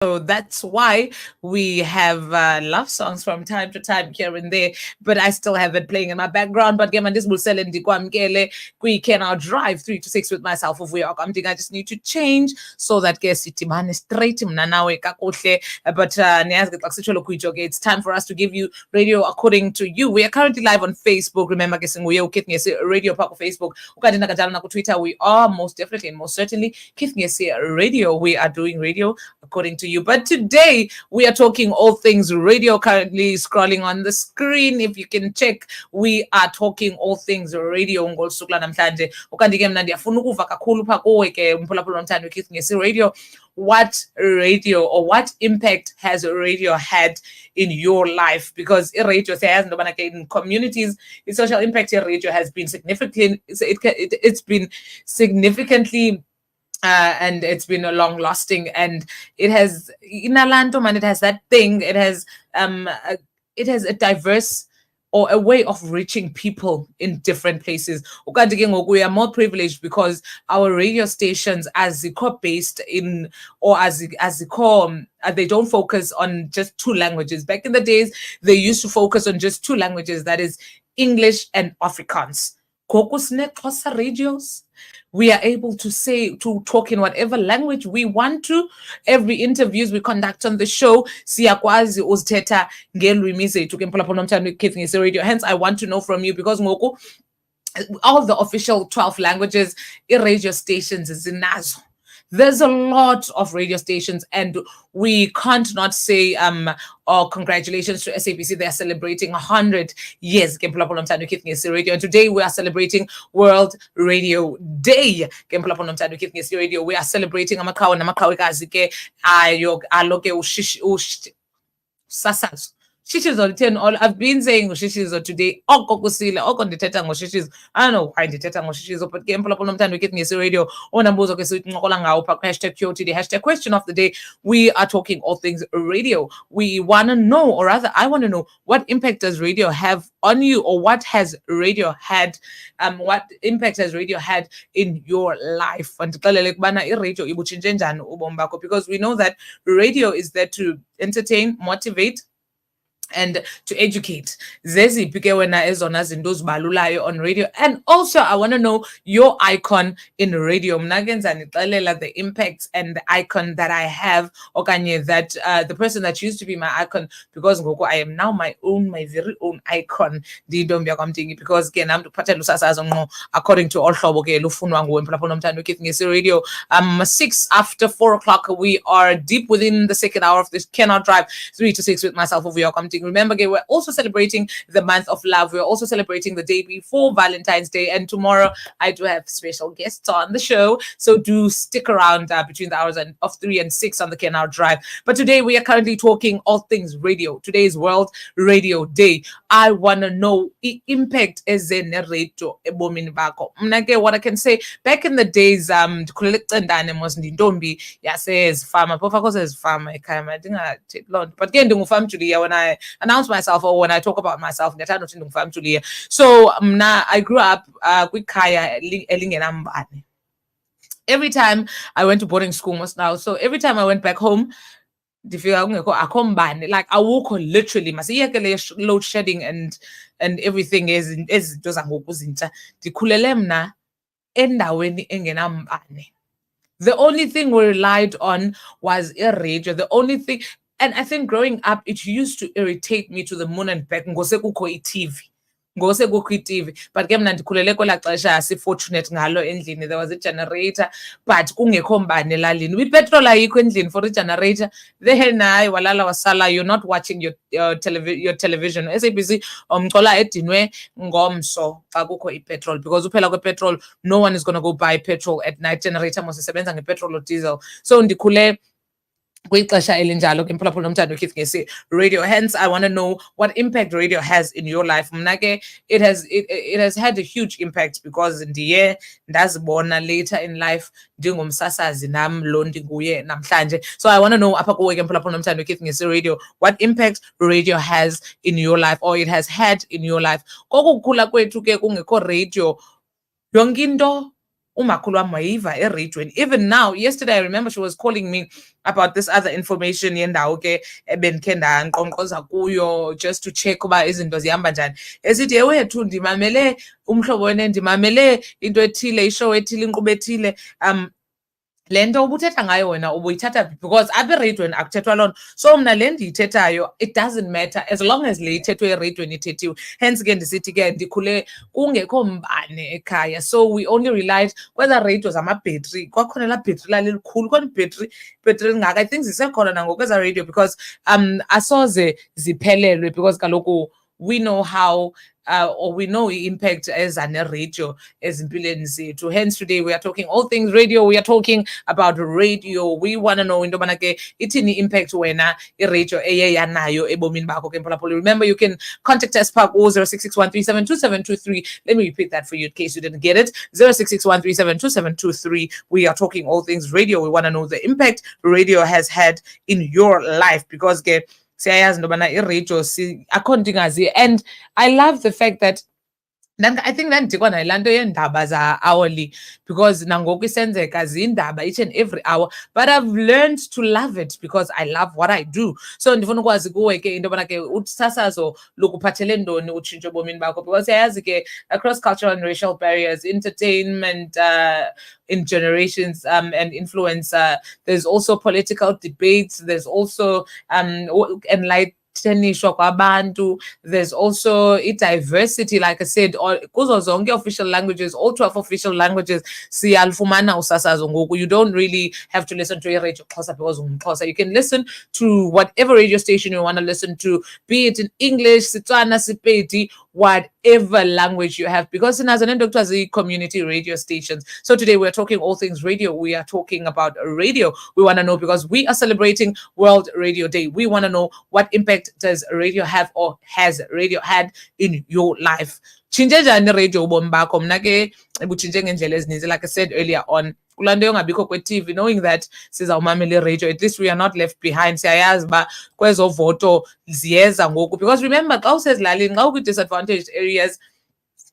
So that's why we have love songs from time to time here and there, but I still have it playing in my background. But again, this will sell in we can now drive 3 to 6 with myself if we are coming. I just need to change so that guess it man straight nawe kakuhle. But it's time for us to give you radio according to you. We are currently live on Facebook. Remember, guessing we are radio park on Facebook. Twitter. We are most definitely and most certainly radio. We are doing radio according to you. But today we are talking all things radio. Currently scrolling on the screen, if you can check, we are talking all things radio ngolsuku namhlanje. Ukanti ke mna ndiyafuna ukuva kakhulu pha kuwe ke mphulaphula nomthando weKiss ngesi radio. What radio or what impact has radio had in your life? Because radio says in communities, its social impact in radio has been significant. It's been significantly and it's been a long lasting, and it has in Alanto man, it has that thing, it has a diverse or a way of reaching people in different places. We are more privileged because our radio stations, as the core based in, or as the core, they don't focus on just two languages. Back in the days, they used to focus on just two languages, that is English and Afrikaans. Radios, we are able to talk in whatever language we want to. Every interviews we conduct on the show, siyakwazi uzithetha ngelwimi zethu ke mphulaphula nomthando weKiss ngesi radio. Hence, I want to know from you, because ngoku all the official 12 languages radio stations zinazo. There's a lot of radio stations, and we can't not say congratulations to SABC. They are celebrating 100 years. Radio. And today we are celebrating World Radio Day. We are celebrating amakhawu namakhawu ke ayo aloke sasazo. Shishizo 10 all I've been saying Shishizo today. Okokusile, okondithetha ngoshishizo. I don't know why ndithetha ngoshishizo, but ke mphulaphula nomthando weKiss ngesi radio. Onambuzo ke sithi ncokola ngawo pha #QOTD #question of the day. We are talking all things radio. We want to know, or rather I want to know, what impact does radio have on you, or what has radio had what impact has radio had in your life? And radio ibutshintshe njani ubomi bakho, because we know that radio is there to entertain, motivate, and to educate. Zeziphi ke wena ezona zinto zibalulayo on radio? And also I want to know your icon in radio. Mna ke ndizanixelela the impacts and the icon that I have, okanye that the person that used to be my icon, because ngoku I am now my very own icon. Ndintombi yakwamtingi, because ke nam ndiphathela usasazo ngqo according to all hlobo ke lufunwa nguwe mphulaphula nomthando weKiss ngesi radio. 6 after 4 o'clock, we are deep within the second hour of this Cannot Drive 3 to 6 with myself over your coming. Remember, we're also celebrating the month of love. We're also celebrating the day before Valentine's Day. And tomorrow, I do have special guests on the show. So do stick around between the hours of 3 and 6 on the Cannot Drive. But today, we are currently talking all things radio. Today is World Radio Day. I want to know the impact as a radio. What I can say, back in the days, but when I announce myself, or when I talk about myself, so I grew up with Kaya elingenambane. Every time I went to boarding school most now, so every time I went back home, like I walk literally load shedding and everything is the only thing we relied on was a radio. The only thing, and I think growing up, it used to irritate me to the moon and back. TV. TV. But ke mna ndikhulele kwela xesha sifortunate ngalo endlini. There was a generator, but kungekho mbane elalini. With petrol ayikho endlini for a generator. Then walala wasala, you're not watching your television. SABC umcola edinwe ngomso xa kukho ipetrol, because uphela kwepetrol, no one is going to go buy petrol at night. Generator must sebenza ngepetrol or diesel. So ndikhule radio. Hence, I want to know what impact radio has in your life. It has had a huge impact, because in the year born later in life, so I want to know radio, what impact radio has in your life, or it has had in your life. Radio umakhulu wam wayiva ereyidweni. Even now, yesterday I remember she was calling me about this other information yendawo ke ebendikhe ndankqonkqoza kuyo just to check uba izinto zihamba njani. Esithi ewethu ndimamele umhlobo wene, ndimamele into ethile, ishow ethile, inkqubo ethile. Le nto ubuthetha ngayo wena ubuyithatha phi? Because apha ereyidweni akuthethwa loo nto. So mna le ndiyithethayo, it doesn't matter as long as le ithethwe ereyidweni ithethiwe. Hence ke ndisithi ke ndikhule kungekho mbane ekhaya, so we only relied kwezaa radio zamabhetri. Kwakhona laa bhetri lalilukhulu, khona ibhetri elingaka. I think zisekhona nangoku ezaa radio because asoze ziphelelwe because kaloku we know how or we know impact as an radio ezimpilweni zethu. Hence today we are talking all things radio. We are talking about radio. We want to know into yobana ke ithini impact wena iradio eye yanayo ebomini bakho ke mphulaphuli. Remember, you can contact us pa 0661372723. Let me repeat that for you in case you didn't get it. 0661372723. We are talking all things radio. We want to know the impact radio has had in your life because ke siyayazi into yobana iradio akho nto ingaziyo. And I love the fact that I think ndandidikwa nayo laa nto yeendaba za-hourly because nangoku isenzeka zindaba each and every hour, but I've learned to love it because I love what I do. So ndifuna ukwazi kuwe ke into yobana ke usasazo lukuphathele ntoni utshintsho ebomini bakho because siyayazi ke across cultural and racial barriers, entertainment in generations and influence. There's also political debates. There's also enlightenment. There's also diversity, like I said, kuzo zonke official languages, all 12 official languages. Siyalufumana usasazo ngoku. You don't really have to listen to a radio Xhosa because ungumXhosa. You can listen to whatever radio station you want to listen to, be it in English, Setswana, Sepedi, whatever language you have, because in Azanendoktazi community radio stations. So today we're talking all things radio. We are talking about radio. We want to know because we are celebrating World Radio Day. We want to know what impact does radio have or has radio had in your life. Tshintshe njani radio ubomi bakho? Mna ke butshintshe ngendlela ezininzi, like I said earlier on. Kulaa nto yongabikho kwe-TV, knowing that sizawumamela iradio, at least we are not left behind. Siyayazi uba kwezo voto ziyeza ngoku because remember xa usezilalini, xa ukwi-disadvantaged areas,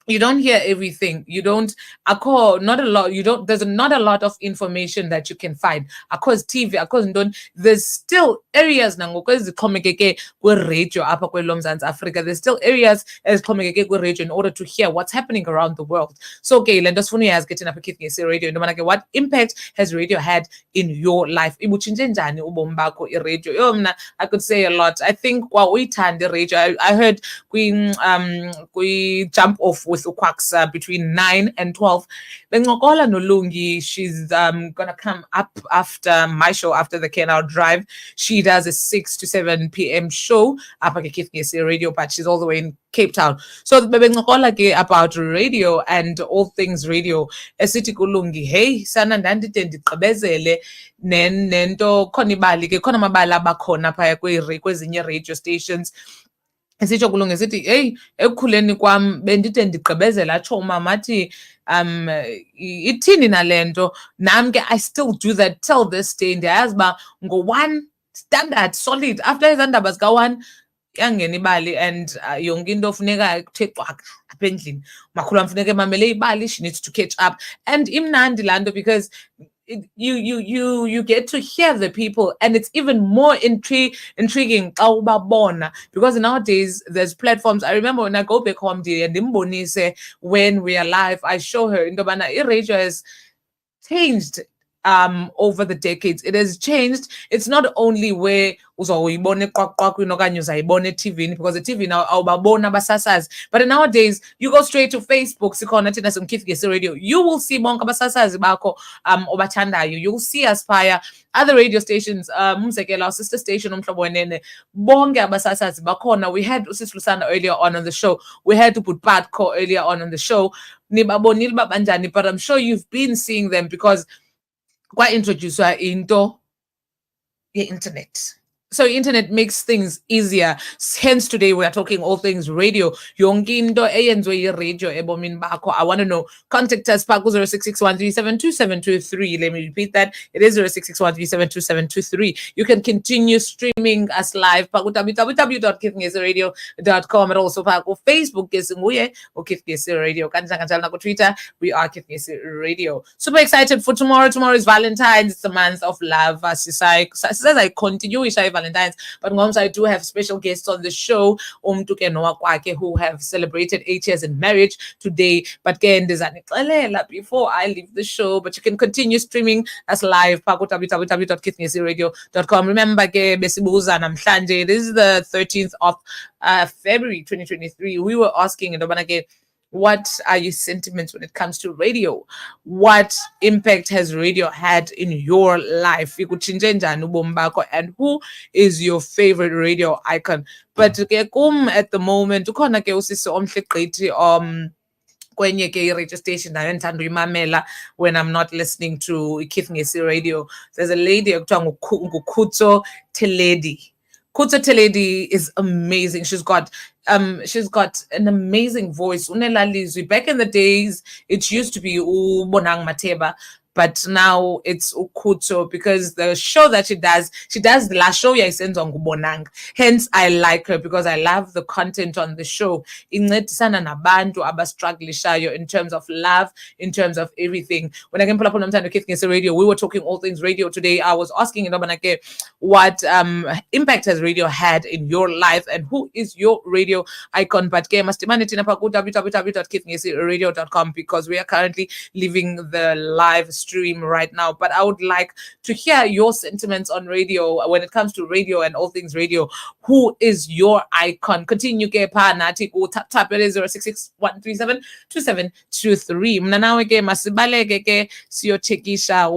you don't hear everything. You don't, not a lot. You don't, there's not a lot of information that you can find. Across TV, across don't, there's still areas nangoku ezixhomekeke kwi-radio apha kwelo Mzantsi Afrika. There's still areas ezixhomekeke kwi-radio in order to hear what's happening around the world. So okay, le nto sifuna uyazi ke thina apha eKithi Ngesi Radio into yobana ke what impact has radio had in your life? Ibutshintshe njani ubomi bakho iradio? Yo mna, I could say a lot. I think kwa uyithanda iradio. I heard kwi jump off with Ukwaks between 9 and 12. Bengokola Nolungi, she's gonna come up after my show, after the Kenau Drive. She does a 6 to 7 p.m. show up at Keith Ngesi Radio, but she's all the way in Cape Town. So bengokola ke about radio and all things radio. Esithi kulungi, hey sana ndandide ndiqhebezele nento khona ibali ke khona amabali abakhona phaya kwezinye radio stations. Sitsho kulunge sithi hey ekukhuleni kwam bendide ndigqibezela atsho umama athi ithini nale nto. Nam ke I still do that till this day. Ndiyayazi uba ngo-1 standard solid after ezaa ndaba zika-1 yangena ibali and yonke into funeka kuthe xwaka apha endlini. Umakhulu wam funeka emamele ibali, she needs to catch up. And imnandi laa nto because you get to hear the people, and it's even more intriguing because nowadays there's platforms. I remember when I go back home and ndimbonise when we are live, I show her into yobana iradio has changed over the decades. It has changed. It's not only where uzawuyibona eqwaqwaqwini okanye uzayibona eTV, because the TV now awubabona abasasazi. But nowadays you go straight to Facebook, sikhona thina siMkhithi Ngesi Radio. You will see bonke abasasazi bakho obathandayo. You will see us via other radio stations, umzekelo our sister station uMhlobo Wenene, bonke abasasazi bakhona. We had Sis Lusana earlier on the show. We had Patco earlier on the show. Nibabonile uba banjani, but I'm sure you've been seeing them because kwa-introducwa into ye-internet. So internet makes things easier. Hence today we are talking all things radio. Yonke into eyenziwe radio ebomini bakho. I want to know. Contact us pa 0661372723. Let me repeat that. It is 0661372723. You can continue streaming us live pa www.kithngesi.radio.com and also pa Facebook kesinguye or Kithngesi Radio. Kanjalo na Twitter. We are Kithngesi Radio. Super excited for tomorrow. Tomorrow is Valentine's. It's the month of love. As I continue Valentine's, but Ngoms, I do have special guests on the show, who have celebrated 8 years in marriage today. But again, before I leave the show, but you can continue streaming us live www.kithngesi.radio.com. Remember, this is the 13th of February 2023. We were asking what are your sentiments when it comes to radio? What impact has radio had in your life? And who is your favorite radio icon? But at the moment, kwenye ke radio station nayo ndithanda uyimamela when I'm not listening to Kithngesi Radio. There's a lady ekuthiwa nguKhutso Teledi. Khutso Teledi is amazing. She's got an amazing voice. Back in the days, it used to be Bonang Mateba, but now it's Ukutso because the show that she does the last show sends on Bonang. Hence, I like her because I love the content on the show. Incedisana nabantu abastrugglishayo in terms of love, in terms of everything. When I came pull up on Kithngesi Radio, we were talking all things radio today. I was asking what impact has radio had in your life and who is your radio icon. But www.kithngesi.radio.com because we are currently living the live stream right now. But I would like to hear your sentiments on radio when it comes to radio and all things radio. Who is your icon? Continue ke pa nathi ku tap it is 0661372723. Mna nawe ke masibaleke ke siyochekisha